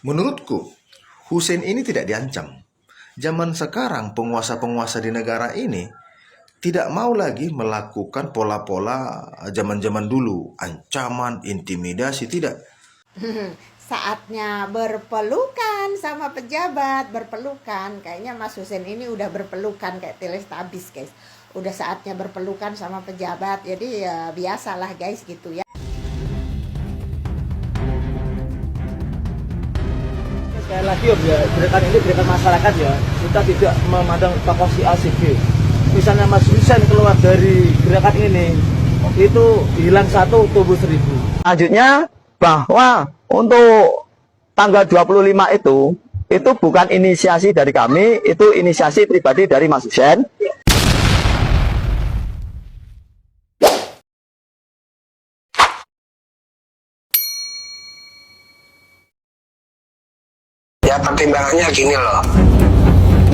Menurutku, Hussein ini tidak diancam. Zaman sekarang penguasa-penguasa di negara ini tidak mau lagi melakukan pola-pola zaman-zaman dulu, ancaman, intimidasi, tidak. Saatnya berpelukan sama pejabat, berpelukan. Kayaknya Mas Husen ini udah berpelukan kayak Teletubbies, guys. Udah saatnya berpelukan sama pejabat. Jadi ya biasalah guys gitu ya. Sekali lagi ya, gerakan ini gerakan masyarakat ya. Kita tidak memandang tokoh si A si B. Misalnya Mas Husen keluar dari gerakan ini, itu hilang satu tumbuh 1000. Selanjutnya bahwa untuk tanggal 25 itu bukan inisiasi dari kami, itu inisiasi pribadi dari Mas Husen. Ya pertimbangannya gini loh,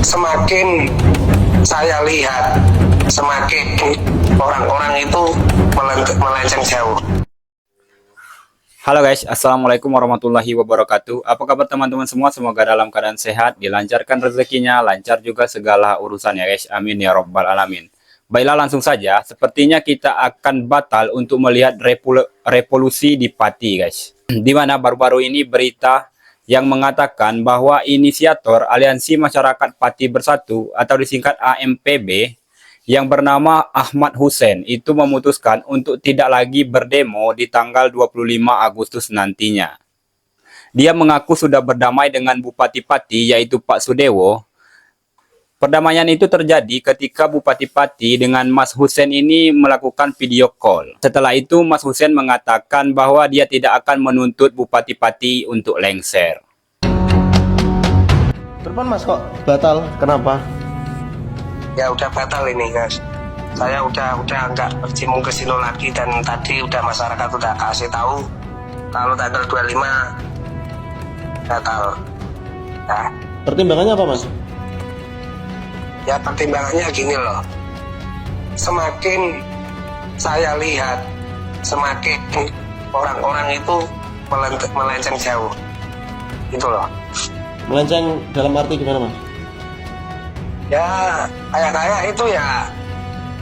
semakin saya lihat semakin orang-orang itu melenceng jauh. Halo guys, assalamualaikum warahmatullahi wabarakatuh. Apa kabar teman-teman semua? Semoga dalam keadaan sehat, dilancarkan rezekinya, lancar juga segala urusannya guys. Amin ya robbal alamin. Baiklah langsung saja, sepertinya kita akan batal untuk melihat revolusi di Pati guys. Dimana baru-baru ini berita yang mengatakan bahwa inisiator Aliansi Masyarakat Pati Bersatu atau disingkat AMPB yang bernama Ahmad Hussein itu memutuskan untuk tidak lagi berdemo di tanggal 25 Agustus nantinya. Dia mengaku sudah berdamai dengan Bupati Pati yaitu Pak Sudewo. Perdamaian itu terjadi ketika Bupati Pati dengan Mas Hussein ini melakukan video call. Setelah itu Mas Hussein mengatakan bahwa dia tidak akan menuntut Bupati Pati untuk lengser. Terus Mas kok batal? Kenapa? Ya udah batal ini guys, saya udah nggak bercimun ke sini lagi, dan tadi udah masyarakat udah kasih tahu kalau tanggal 25 batal. Nah, Pertimbangannya apa Mas? ya pertimbangannya gini loh, semakin saya lihat semakin orang-orang itu melenceng jauh gitu loh. Melenceng dalam arti gimana Mas? Ya kayak itu ya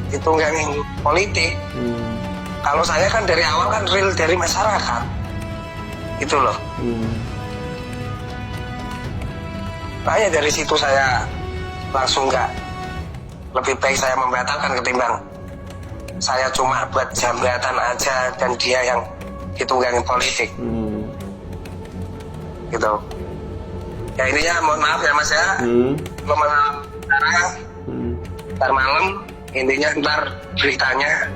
ditunggangi politik. Kalau saya kan dari awal kan real dari masyarakat itu loh. Makanya dari situ saya langsung nggak, lebih baik saya membatalkan ketimbang saya cuma buat jambatan aja dan dia yang ditunggangi politik gitu. Ya ininya mohon maaf ya Mas ya, belum malam sekarang, ntar malam intinya ntar beritanya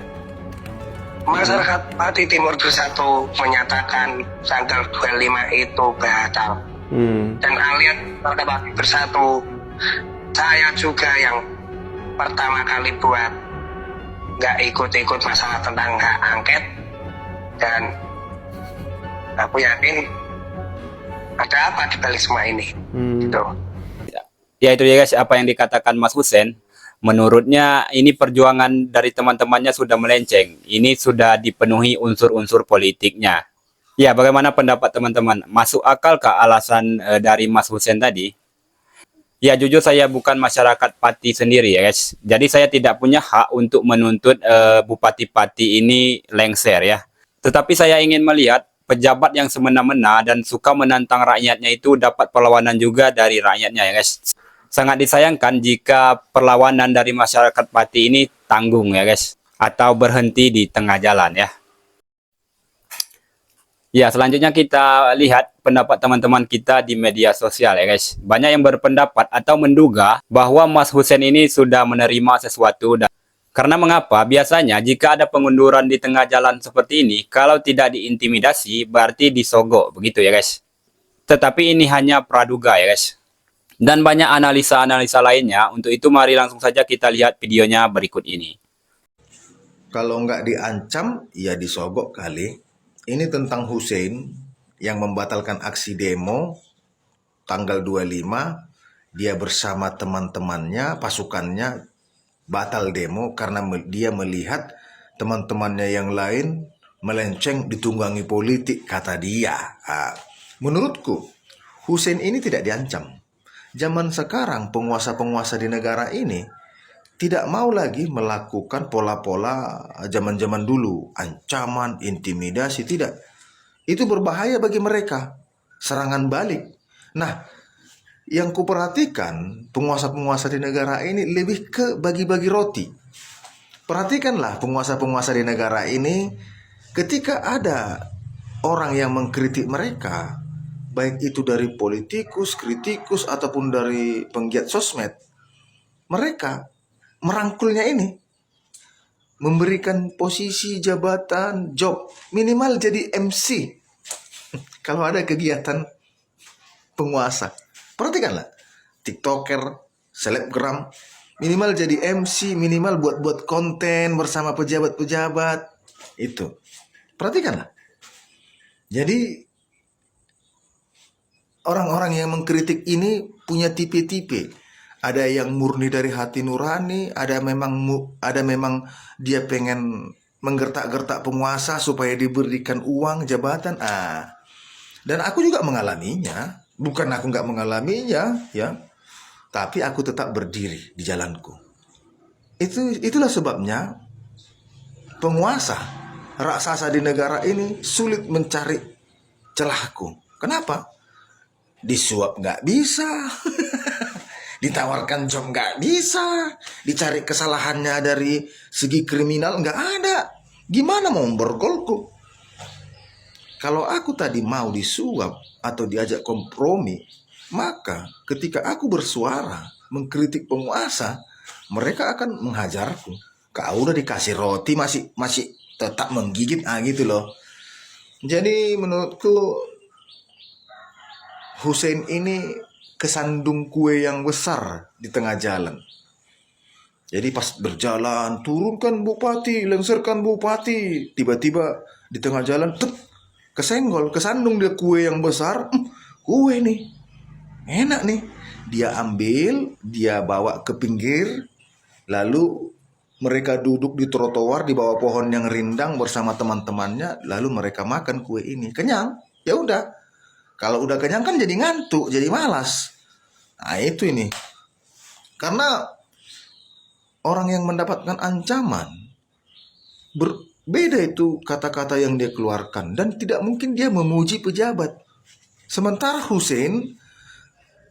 masyarakat Pati Timur Bersatu menyatakan tanggal 25 itu batal. Dan kalian masyarakat Pati Bersatu, saya juga yang pertama kali buat nggak ikut-ikut masalah tentang hak angket, dan aku yakin ada apa di balik semua ini gitu. Ya itu ya guys, apa yang dikatakan Mas Hussein. Menurutnya ini perjuangan dari teman-temannya sudah melenceng. Ini sudah dipenuhi unsur-unsur politiknya. Ya, bagaimana pendapat teman-teman? Masuk akalkah alasan dari Mas Hussein tadi? Ya, jujur saya bukan masyarakat Pati sendiri ya guys. Jadi saya tidak punya hak untuk menuntut Bupati Pati ini lengser ya. Tetapi saya ingin melihat pejabat yang semena-mena dan suka menantang rakyatnya itu dapat perlawanan juga dari rakyatnya ya guys. Sangat disayangkan jika perlawanan dari masyarakat Pati ini tanggung ya guys, atau berhenti di tengah jalan ya. Ya, selanjutnya kita lihat pendapat teman-teman kita di media sosial ya guys. Banyak yang berpendapat atau menduga bahwa Mas Hussein ini sudah menerima sesuatu. Karena mengapa? Biasanya jika ada pengunduran di tengah jalan seperti ini, kalau tidak diintimidasi berarti disogok begitu ya guys. Tetapi ini hanya praduga ya guys. Dan banyak analisa-analisa lainnya. Untuk itu mari langsung saja kita lihat videonya berikut ini. Kalau nggak diancam, ya disogok kali. Ini tentang Hussein yang membatalkan aksi demo tanggal 25. Dia bersama teman-temannya, pasukannya, batal demo karena dia melihat teman-temannya yang lain melenceng ditunggangi politik, kata dia. Menurutku, Hussein ini tidak diancam. Zaman sekarang penguasa-penguasa di negara ini tidak mau lagi melakukan pola-pola zaman-zaman dulu, ancaman, intimidasi, tidak. Itu berbahaya bagi mereka, serangan balik. Nah, yang kuperhatikan penguasa-penguasa di negara ini lebih ke bagi-bagi roti. Perhatikanlah penguasa-penguasa di negara ini, ketika ada orang yang mengkritik mereka, baik itu dari politikus, kritikus, ataupun dari penggiat sosmed, mereka merangkulnya ini, memberikan posisi, jabatan, job, minimal jadi MC kalau ada kegiatan penguasa. Perhatikanlah, TikToker, selebgram, minimal jadi MC, minimal buat-buat konten bersama pejabat-pejabat. Itu. Perhatikanlah. Jadi orang-orang yang mengkritik ini punya tipe-tipe. Ada yang murni dari hati nurani, ada memang dia pengen menggertak-gertak penguasa supaya diberikan uang, jabatan. Dan aku juga mengalaminya. Bukan aku nggak mengalaminya, ya. Tapi aku tetap berdiri di jalanku. Itulah sebabnya penguasa raksasa di negara ini sulit mencari celahku. Kenapa? Disuap nggak bisa, ditawarkan job nggak bisa, dicari kesalahannya dari segi kriminal nggak ada. Gimana mau bergolku? Kalau aku tadi mau disuap atau diajak kompromi, maka ketika aku bersuara mengkritik penguasa, mereka akan menghajarku. Kau udah dikasih roti masih tetap menggigit, gitu loh. Jadi menurutku Hussein ini kesandung kue yang besar di tengah jalan. Jadi pas berjalan, turunkan bupati, lengserkan bupati. Tiba-tiba di tengah jalan, kesenggol, kesandung dia kue yang besar. Kue nih, enak nih. Dia ambil, dia bawa ke pinggir. Lalu mereka duduk di trotoar di bawah pohon yang rindang bersama teman-temannya. Lalu mereka makan kue ini. Kenyang, ya udah. Kalau udah kenyang kan jadi ngantuk, jadi malas. Nah itu ini. Karena orang yang mendapatkan ancaman, berbeda itu kata-kata yang dia keluarkan. Dan tidak mungkin dia memuji pejabat. Sementara Hussein,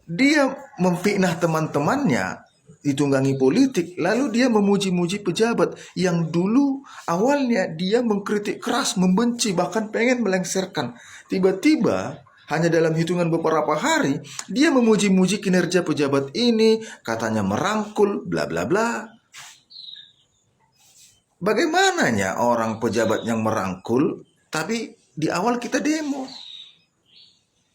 dia memfitnah teman-temannya, ditunggangi politik, lalu dia memuji-muji pejabat yang dulu awalnya dia mengkritik keras, membenci, bahkan pengen melengsarkan. Tiba-tiba hanya dalam hitungan beberapa hari, dia memuji-muji kinerja pejabat ini, katanya merangkul, bla bla bla. Bagaimananya orang pejabat yang merangkul, tapi di awal kita demo.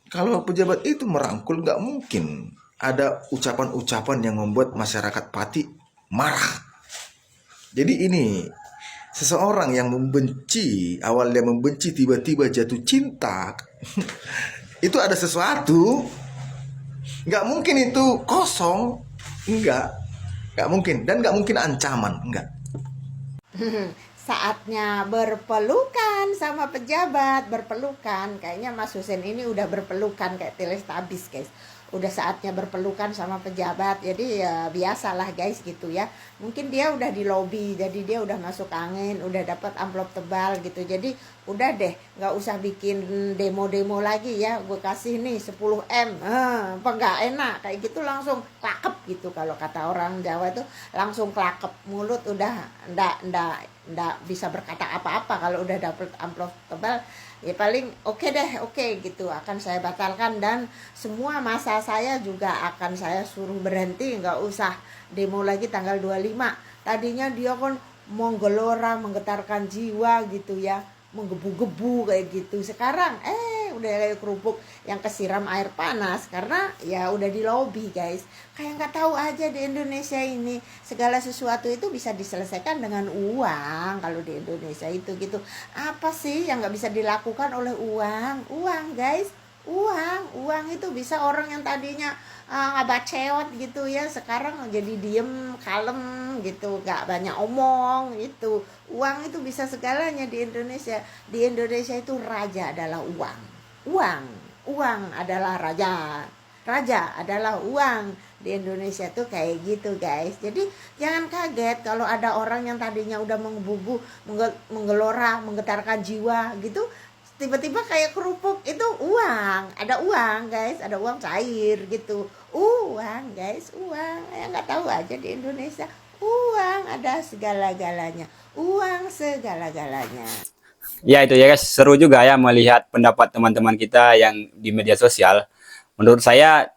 Kalau pejabat itu merangkul, nggak mungkin ada ucapan-ucapan yang membuat masyarakat Pati marah. Jadi ini, seseorang yang membenci, awalnya membenci, tiba-tiba jatuh cinta, itu ada sesuatu. Nggak mungkin itu kosong. Nggak mungkin. Dan nggak mungkin ancaman. Nggak. Saatnya berpelukan sama pejabat, berpelukan. Kayaknya Mas Hussein ini udah berpelukan kayak Teletubbies, guys. Udah saatnya berpelukan sama pejabat. Jadi ya biasalah guys gitu ya. Mungkin dia udah di lobi, jadi dia udah masuk angin, udah dapat amplop tebal gitu. Jadi udah deh, nggak usah bikin demo-demo lagi ya. Gue kasih nih 10M, apa nggak enak kayak gitu, langsung klakep gitu. Kalau kata orang Jawa itu langsung klakep, mulut udah ndak bisa berkata apa-apa kalau udah dapet amplop tebal. Ya paling oke deh, oke gitu, akan saya batalkan dan semua masa saya juga akan saya suruh berhenti, nggak usah demo lagi tanggal 25. Tadinya dia kan menggelora, menggetarkan jiwa gitu ya, menggebu-gebu kayak gitu. Sekarang udah kayak kerupuk yang kesiram air panas karena ya udah di lobi guys. Kayak nggak tahu aja di Indonesia ini segala sesuatu itu bisa diselesaikan dengan uang. Kalau di Indonesia itu gitu, apa sih yang nggak bisa dilakukan oleh uang guys. Uang itu bisa orang yang tadinya ngabaceot gitu ya, sekarang jadi diem, kalem gitu, nggak banyak omong gitu. Uang itu bisa segalanya di Indonesia. Di Indonesia itu raja adalah uang. uang adalah raja. Raja adalah uang. Di Indonesia tuh kayak gitu guys. Jadi jangan kaget kalau ada orang yang tadinya udah menggebu, menggelora, menggetarkan jiwa gitu, tiba-tiba kayak kerupuk itu uang. Ada uang guys, ada uang cair gitu. Uang guys, uang. Ya nggak tahu aja di Indonesia. Uang ada segala-galanya. Uang segala-galanya. Ya itu ya guys, seru juga ya melihat pendapat teman-teman kita yang di media sosial. Menurut saya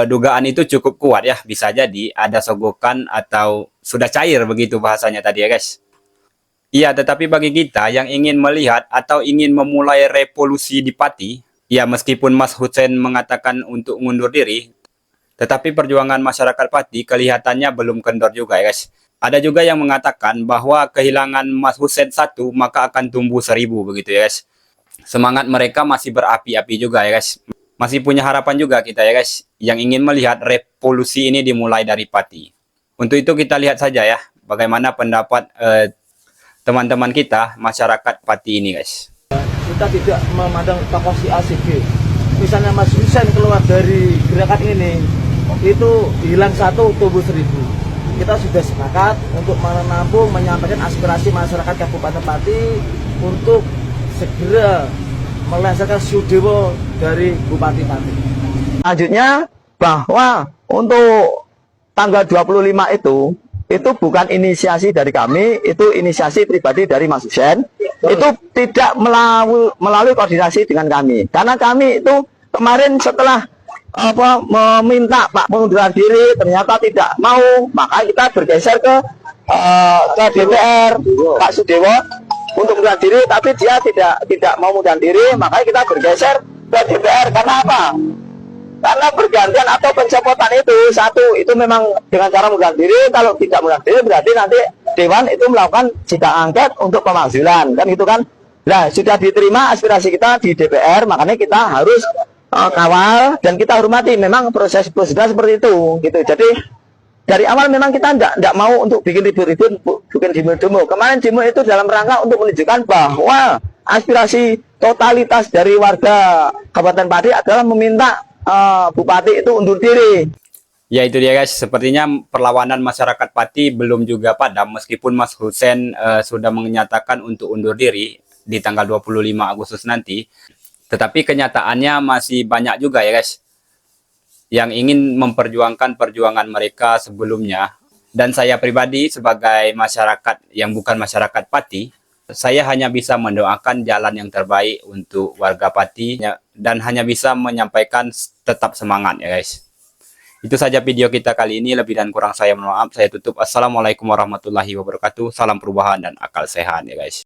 dugaan itu cukup kuat ya, bisa jadi ada sogokan atau sudah cair begitu bahasanya tadi ya guys. Iya, tetapi bagi kita yang ingin melihat atau ingin memulai revolusi di Pati, ya meskipun Mas Hussein mengatakan untuk mundur diri, tetapi perjuangan masyarakat Pati kelihatannya belum kendor juga ya guys. Ada juga yang mengatakan bahwa kehilangan Mas Hussein satu maka akan tumbuh 1000 begitu ya guys. Semangat mereka masih berapi-api juga ya guys. Masih punya harapan juga kita ya guys, yang ingin melihat revolusi ini dimulai dari Pati. Untuk itu kita lihat saja ya bagaimana pendapat teman-teman kita masyarakat Pati ini guys. Kita tidak memandang tokoh si A si B. Misalnya Mas Hussein keluar dari gerakan ini, itu hilang satu tumbuh 1000. Kita sudah sepakat untuk menampung, menyampaikan aspirasi masyarakat Kabupaten Pati untuk segera melengsarkan Sudewo dari Bupati Pati. Selanjutnya bahwa untuk tanggal 25 itu bukan inisiasi dari kami, itu inisiasi pribadi dari Mas Hussein. Itu tidak melalui koordinasi dengan kami. Karena kami itu kemarin setelah meminta Pak mengundurkan diri, ternyata tidak mau, maka kita bergeser ke DPR Pak Sudewo untuk mengundurkan diri, tapi dia tidak mau mengundurkan diri, makanya kita bergeser ke DPR. Karena apa? Karena bergantian atau pencopotan itu satu, itu memang dengan cara mengundurkan diri. Kalau tidak mengundurkan diri berarti nanti Dewan itu melakukan sidang angket untuk pemakzulan, kan gitu kan. Nah, sudah diterima aspirasi kita di DPR, makanya kita harus kawal dan kita hormati memang proses prosedur seperti itu gitu. Jadi dari awal memang kita tidak mau untuk bikin ribut-ribut, bikin demo-demo. Kemarin demo itu dalam rangka untuk menunjukkan bahwa aspirasi totalitas dari warga Kabupaten Pati adalah meminta Bupati itu undur diri. Ya itu dia guys, sepertinya perlawanan masyarakat Pati belum juga padam meskipun Mas Hussein sudah menyatakan untuk undur diri di tanggal 25 Agustus nanti. Tetapi kenyataannya masih banyak juga ya guys yang ingin memperjuangkan perjuangan mereka sebelumnya. Dan saya pribadi sebagai masyarakat yang bukan masyarakat Pati, saya hanya bisa mendoakan jalan yang terbaik untuk warga Pati dan hanya bisa menyampaikan tetap semangat ya guys. Itu saja video kita kali ini, lebih dan kurang saya mohon maaf. Saya tutup. Assalamualaikum warahmatullahi wabarakatuh. Salam perubahan dan akal sehat ya guys.